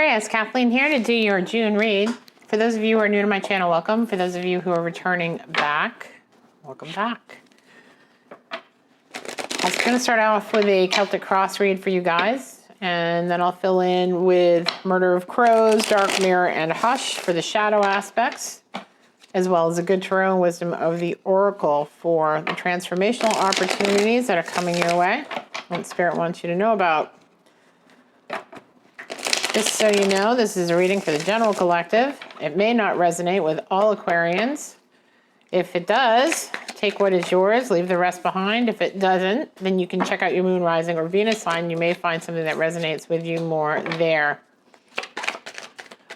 Aquarius, Kathleen here to do your June read. For those of you who are new to my channel, welcome. For those of you who are returning back, welcome back. I was going to start off with a Celtic Cross read for you guys, and then I'll fill in with Murder of Crows, Dark Mirror, and Hush for the shadow aspects, as well as a good tarot and wisdom of the Oracle for the transformational opportunities that are coming your way, what Spirit wants you to know about. Just so you know, this is a reading for the general collective. It may not resonate with all Aquarians. If it does, take what is yours, leave the rest behind. If it doesn't, then you can check out your moon, rising, or Venus sign. You may find something that resonates with you more there.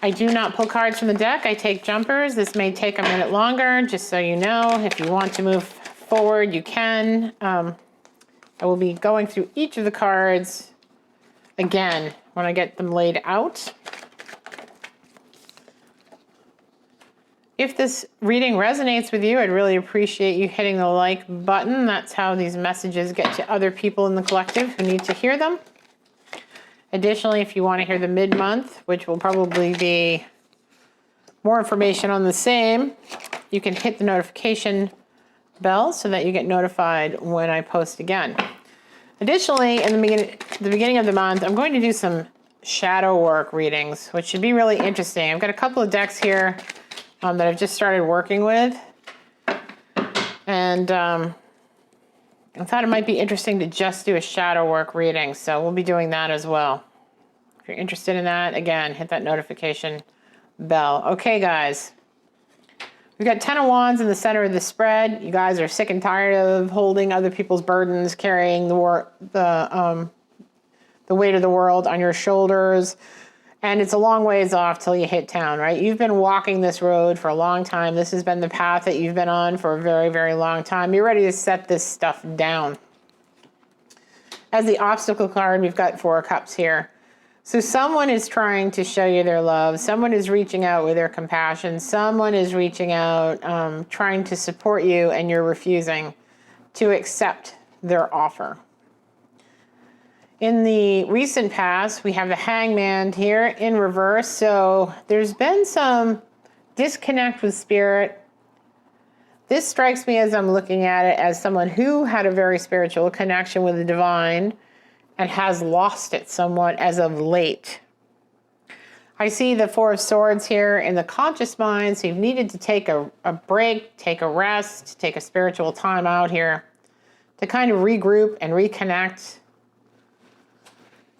I do not pull cards from the deck. I take jumpers. This may take a minute longer, just so you know. If you want to move forward, you can. I will be going through each of the cards again when I get them laid out. If this reading resonates with you, I'd really appreciate you hitting the like button. That's how these messages get to other people in the collective who need to hear them. Additionally, if you want to hear the mid-month, which will probably be more information on the same, you can hit the notification bell so that you get notified when I post again. Additionally, in the beginning of the month, I'm going to do some shadow work readings, which should be really interesting. I've got a couple of decks here that I've just started working with, and I thought it might be interesting to just do a shadow work reading, so we'll be doing that as well. If you're interested in that, again, hit that notification bell. Okay, guys. We've got 10 of Wands in the center of the spread. You guys are sick and tired of holding other people's burdens, carrying the weight of the world on your shoulders. And it's a long ways off till you hit town, right? You've been walking this road for a long time. This has been the path that you've been on for a very, very long time. You're ready to set this stuff down. As the obstacle card, we've got 4 of Cups here. So someone is trying to show you their love. Someone is reaching out with their compassion. Someone is reaching out, trying to support you, and you're refusing to accept their offer. In the recent past, we have the Hangman here in reverse. So there's been some disconnect with Spirit. This strikes me, as I'm looking at it, as someone who had a very spiritual connection with the divine and has lost it somewhat as of late. I see the 4 of Swords here in the conscious mind, so you've needed to take a break, take a rest, take a spiritual time out here to kind of regroup and reconnect.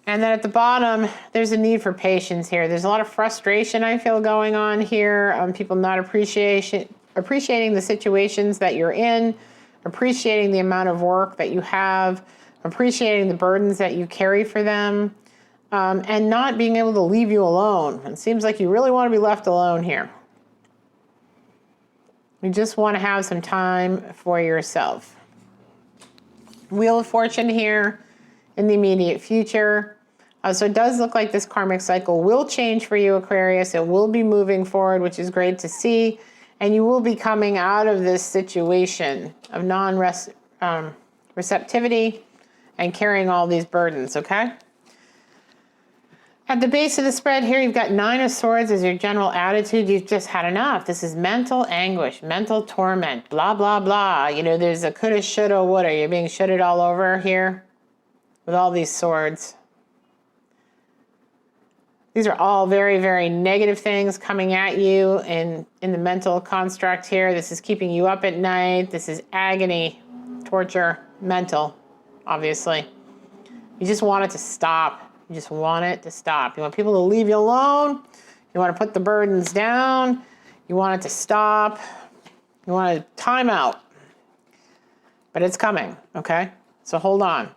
And then at the bottom, there's a need for patience here. There's a lot of frustration I feel going on here. People not appreciating the situations that you're in, appreciating the amount of work that you have, appreciating the burdens that you carry for them, and not being able to leave you alone. It seems like you really want to be left alone here. You just want to have some time for yourself. Wheel of Fortune here in the immediate future. So it does look like this karmic cycle will change for you, Aquarius. It will be moving forward, which is great to see. And you will be coming out of this situation of non-receptivity and carrying all these burdens, okay? At the base of the spread here, you've got 9 of Swords as your general attitude. You've just had enough. This is mental anguish, mental torment, blah, blah, blah. You know, there's a coulda, shoulda, woulda. You're being shitted all over here with all these swords. These are all very, very negative things coming at you in the mental construct here. This is keeping you up at night. This is agony, torture, mental. Obviously. You just want it to stop. You just want it to stop. You want people to leave you alone. You want to put the burdens down. You want it to stop. You want a time out. But it's coming, okay? So hold on.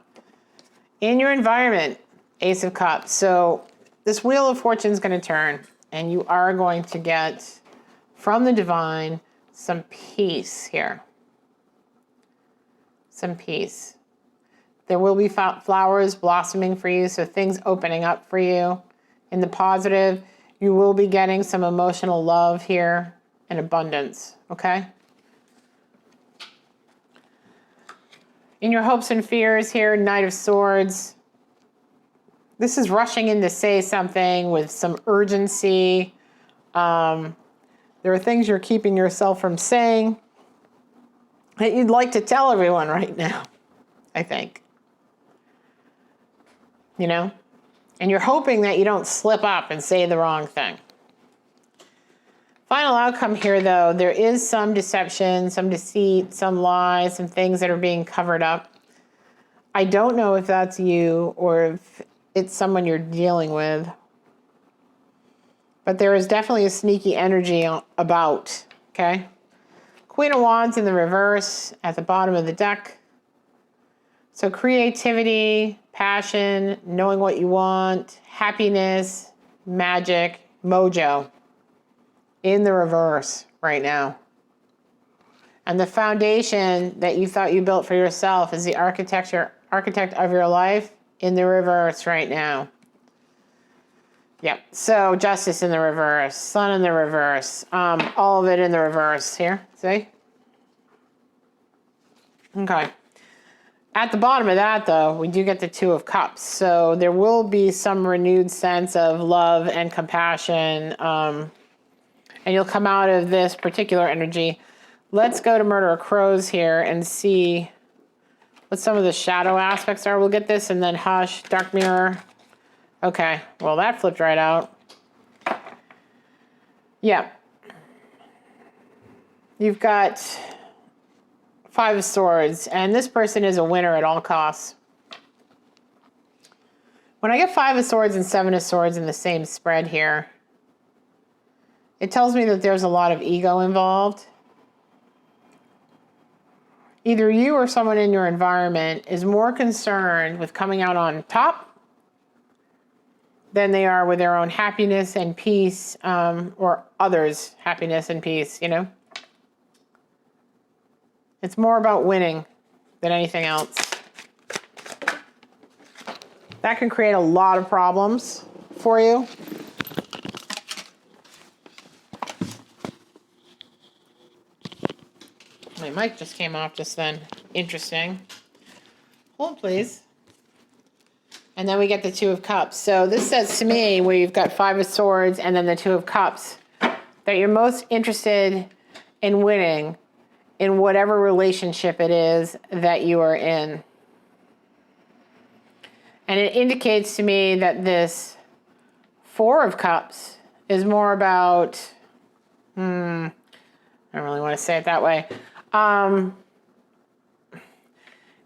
In your environment, Ace of Cups. So this Wheel of Fortune is going to turn, and you are going to get from the divine some peace here. Some peace. There will be flowers blossoming for you, so things opening up for you. In the positive, you will be getting some emotional love here and abundance, okay? In your hopes and fears here, Knight of Swords, This is rushing in to say something with some urgency. There are things you're keeping yourself from saying that you'd like to tell everyone right now, I think. You know? And you're hoping that you don't slip up and say the wrong thing. Final outcome here, though, there is some deception, some deceit, some lies, some things that are being covered up. I don't know if that's you or if it's someone you're dealing with. But there is definitely a sneaky energy about, okay? Queen of Wands in the reverse at the bottom of the deck. So creativity, passion, knowing what you want, happiness, magic, mojo in the reverse right now. And the foundation that you thought you built for yourself is the architect of your life in the reverse right now. Yep. So Justice in the reverse, Sun in the reverse, all of it in the reverse here. See? Okay. At the bottom of that, though, we do get the Two of Cups. So there will be some renewed sense of love and compassion. And you'll come out of this particular energy. Let's go to Murder of Crows here and see what some of the shadow aspects are. We'll get this and then Hush, Dark Mirror. Okay, well, that flipped right out. Yeah. You've got Five of Swords, and this person is a winner at all costs. When I get Five of Swords and Seven of Swords in the same spread here, it tells me that there's a lot of ego involved. Either you or someone in your environment is more concerned with coming out on top than they are with their own happiness and peace, or others' happiness and peace, you know? It's more about winning than anything else. That can create a lot of problems for you. My mic just came off just then. Interesting. Hold, please. And then we get the Two of Cups. So this says to me, where you've got Five of Swords and then the Two of Cups, that you're most interested in winning in whatever relationship it is that you are in. And it indicates to me that this Four of Cups is more about, I don't really want to say it that way.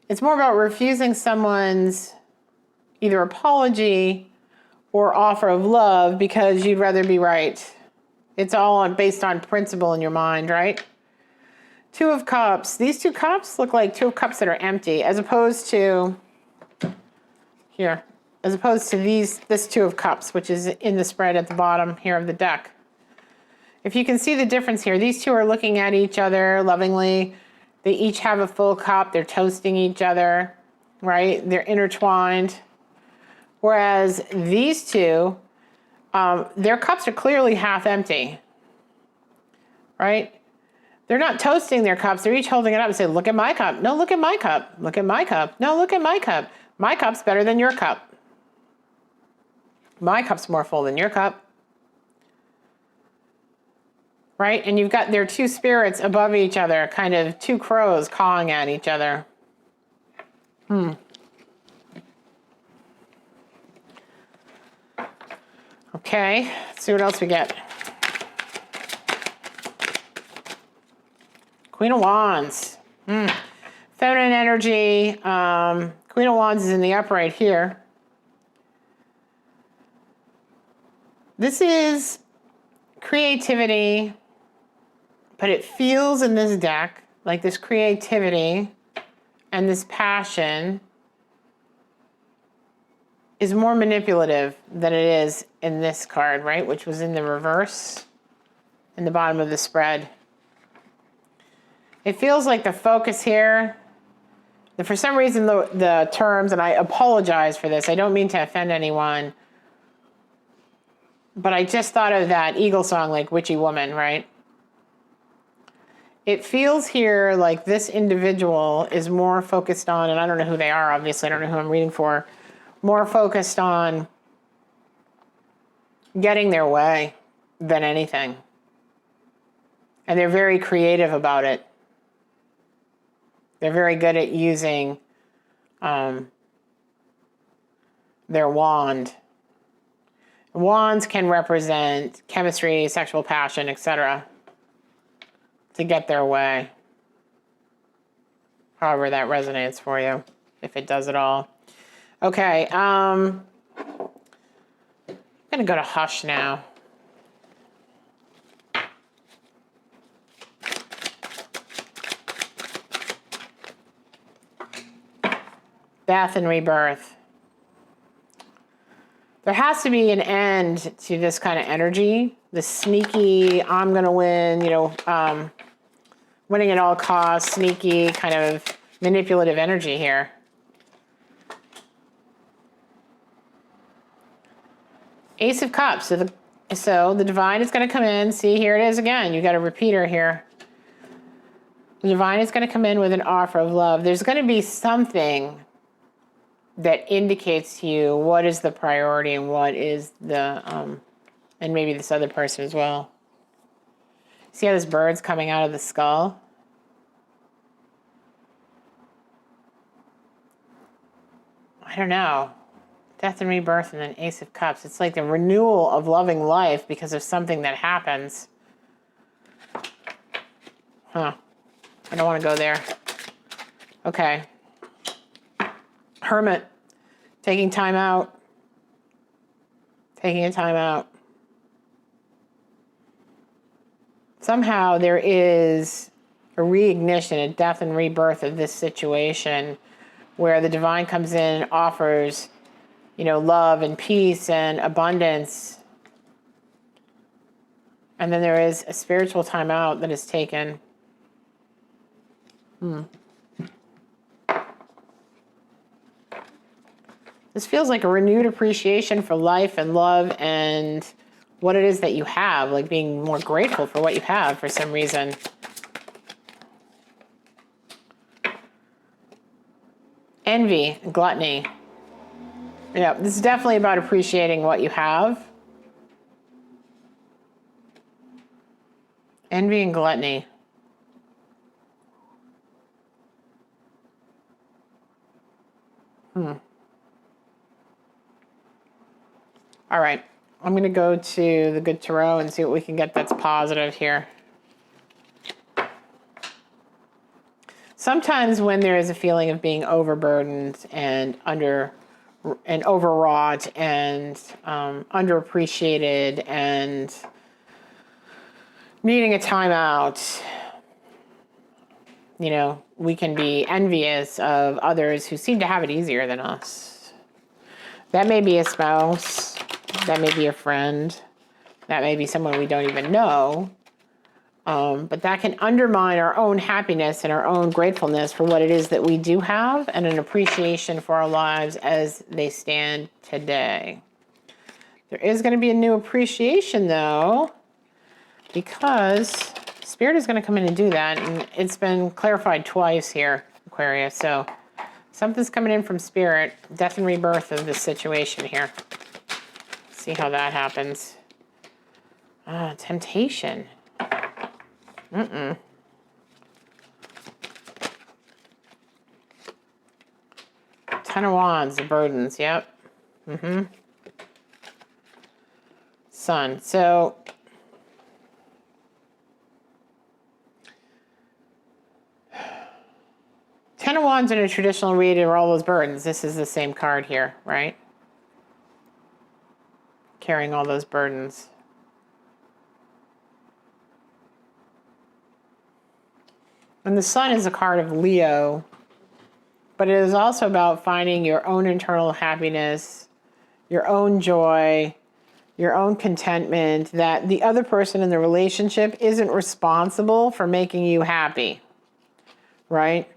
It's more about refusing someone's either apology or offer of love because you'd rather be right. It's all based on principle in your mind, right? Two of Cups. These two cups look like Two of Cups that are empty, as opposed to here, as opposed to this Two of Cups, which is in the spread at the bottom here of the deck. If you can see the difference here, these two are looking at each other lovingly. They each have a full cup. They're toasting each other, right? They're intertwined. Whereas these two, their cups are clearly half empty, right? They're not toasting their cups. They're each holding it up and saying, look at my cup. No, look at my cup. Look at my cup. No, look at my cup. My cup's better than your cup. My cup's more full than your cup. Right? And you've got their two spirits above each other, kind of two crows cawing at each other. Okay, let's see what else we get. Queen of Wands. Feminine energy. Queen of Wands is in the upright here. This is creativity, but it feels in this deck like this creativity and this passion is more manipulative than it is in this card, right? Which was in the reverse in the bottom of the spread. It feels like the focus here, for some reason the terms, and I apologize for this, I don't mean to offend anyone, but I just thought of that Eagle song, like Witchy Woman, right? It feels here like this individual is more focused on, and I don't know who they are, obviously, I don't know who I'm reading for, more focused on getting their way than anything. And they're very creative about it. They're very good at using their wand. Wands can represent chemistry, sexual passion, etc. to get their way. However that resonates for you, if it does at all. Okay, I'm going to go to Hush now. Death and rebirth. There has to be an end to this kind of energy, the sneaky, I'm going to win, winning at all costs, sneaky kind of manipulative energy here. Ace of Cups. So the divine is going to come in. See, here it is again. You got a repeater here. The divine is going to come in with an offer of love. There's going to be something that indicates to you what is the priority and what is the, and maybe this other person as well. See how this bird's coming out of the skull? I don't know. Death and rebirth and then Ace of Cups. It's like the renewal of loving life because of something that happens. Huh. I don't want to go there. Okay. Hermit. Taking time out. Taking a time out. Somehow there is a reignition, a death and rebirth of this situation where the divine comes in and offers, love and peace and abundance. And then there is a spiritual timeout that is taken. This feels like a renewed appreciation for life and love and what it is that you have, like being more grateful for what you have for some reason. Envy, gluttony. Yeah, this is definitely about appreciating what you have. Envy and gluttony. All right, I'm going to go to the Good Tarot and see what we can get that's positive here. Sometimes when there is a feeling of being overburdened and overwrought and underappreciated and needing a timeout, we can be envious of others who seem to have it easier than us. That may be a spouse. That may be a friend. That may be someone we don't even know. But that can undermine our own happiness and our own gratefulness for what it is that we do have and an appreciation for our lives as they stand today. There is going to be a new appreciation, though, because Spirit is going to come in and do that. And it's been clarified twice here, Aquarius. So something's coming in from Spirit, death and rebirth of this situation here. See how that happens. Temptation. Ten of Wands, the burdens, yep. Sun. So, Ten of Wands in a traditional reading are all those burdens. This is the same card here, right? Carrying all those burdens. And the Sun is a card of Leo, but it is also about finding your own internal happiness, your own joy, your own contentment, that the other person in the relationship isn't responsible for making you happy, right?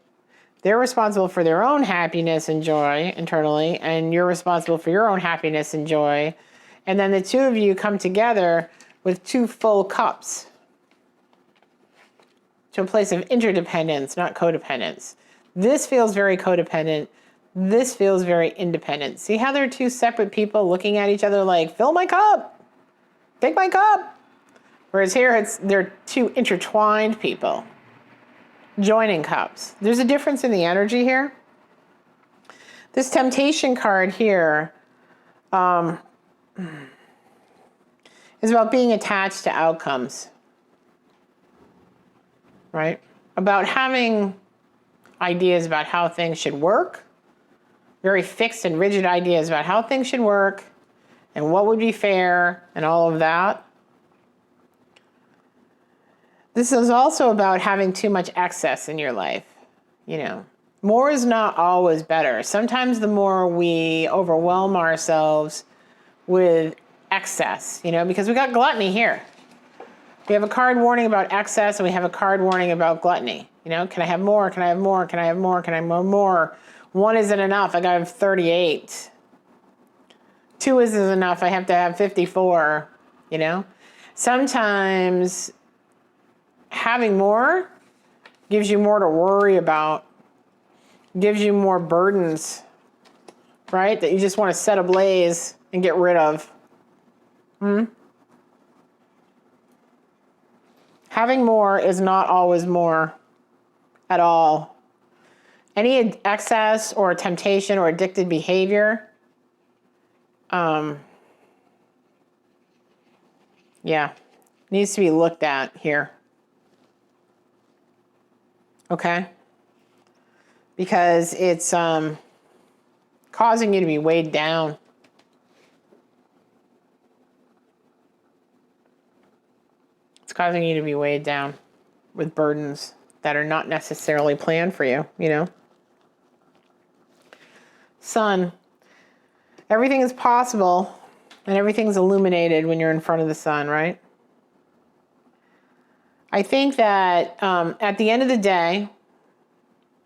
They're responsible for their own happiness and joy internally, and you're responsible for your own happiness and joy. And then the two of you come together with two full cups to a place of interdependence, not codependence. This feels very codependent. This feels very independent. See how they're two separate people looking at each other like, fill my cup, take my cup. Whereas here, they're two intertwined people joining cups. There's a difference in the energy here. This temptation card here is about being attached to outcomes, right? About having ideas about how things should work, very fixed and rigid ideas about how things should work and what would be fair and all of that. This is also about having too much excess in your life. You know, more is not always better. Sometimes the more we overwhelm ourselves with excess, you know, because we got gluttony here. We have a card warning about excess and we have a card warning about gluttony. You know, can I have more? Can I have more? Can I have more? Can I have more? One isn't enough. I got to have 38. Two isn't enough. I have to have 54, you know? Sometimes having more gives you more to worry about, gives you more burdens, right? That you just want to set ablaze and get rid of. Having more is not always more at all. Any excess or temptation or addicted behavior, needs to be looked at here. Okay? Because it's causing you to be weighed down. It's causing you to be weighed down with burdens that are not necessarily planned for you, you know? Sun. Everything is possible and everything's illuminated when you're in front of the sun, right? I think that at the end of the day,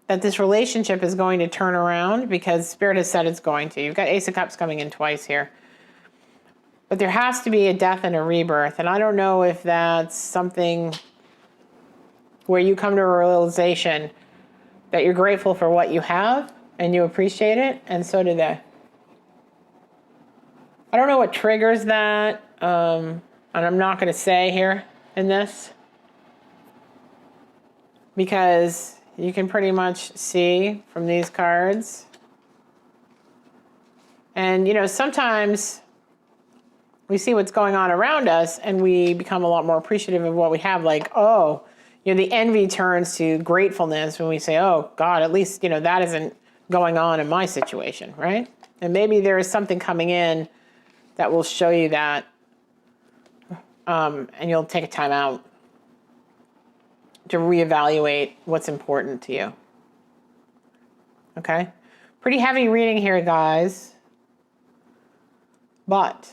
that this relationship is going to turn around because Spirit has said it's going to. You've got Ace of Cups coming in twice here. But there has to be a death and a rebirth. And I don't know if that's something where you come to a realization that you're grateful for what you have and you appreciate it, and so do they. I don't know what triggers that, and I'm not going to say here in this, because you can pretty much see from these cards. And, you know, sometimes we see what's going on around us and we become a lot more appreciative of what we have. Like, oh, you know, the envy turns to gratefulness when we say, oh, God, at least, you know, that isn't going on in my situation, right? And maybe there is something coming in that will show you that, and you'll take a time out to reevaluate what's important to you. Okay? Pretty heavy reading here, guys. But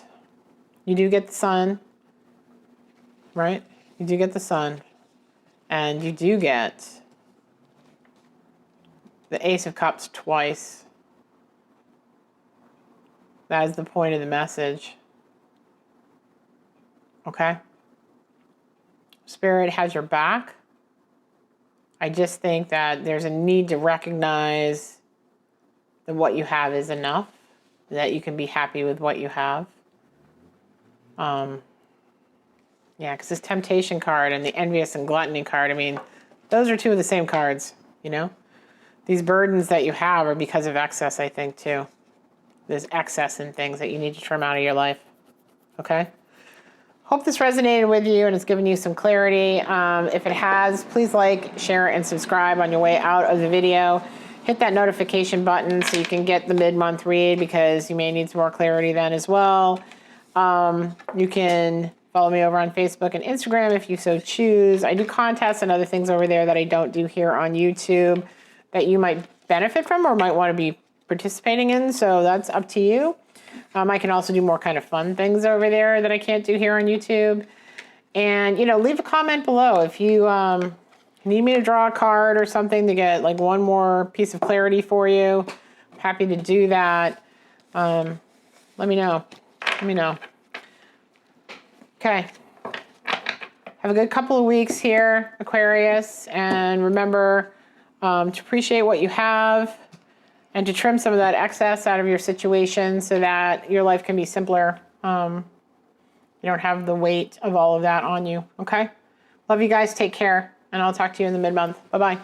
you do get the sun, right? You do get the sun. And you do get the Ace of Cups twice. That is the point of the message. Okay? Spirit has your back. I just think that there's a need to recognize that what you have is enough, that you can be happy with what you have. Because this temptation card and the envious and gluttony card, I mean, those are two of the same cards, you know? These burdens that you have are because of excess, I think, too. There's excess in things that you need to trim out of your life. Okay? Hope this resonated with you and it's given you some clarity. If it has, please like, share, and subscribe on your way out of the video. Hit that notification button so you can get the mid-month read, because you may need some more clarity then as well. You can follow me over on Facebook and Instagram if you so choose. I do contests and other things over there that I don't do here on YouTube that you might benefit from or might want to be participating in, so that's up to you. I can also do more kind of fun things over there that I can't do here on YouTube. And, you know, leave a comment below if you need me to draw a card or something to get like one more piece of clarity for you. I'm happy to do that. Let me know. Let me know. Okay. Have a good couple of weeks here, Aquarius. And remember to appreciate what you have and to trim some of that excess out of your situation so that your life can be simpler. You don't have the weight of all of that on you, okay? Love you guys. Take care, and I'll talk to you in the mid-month. Bye-bye.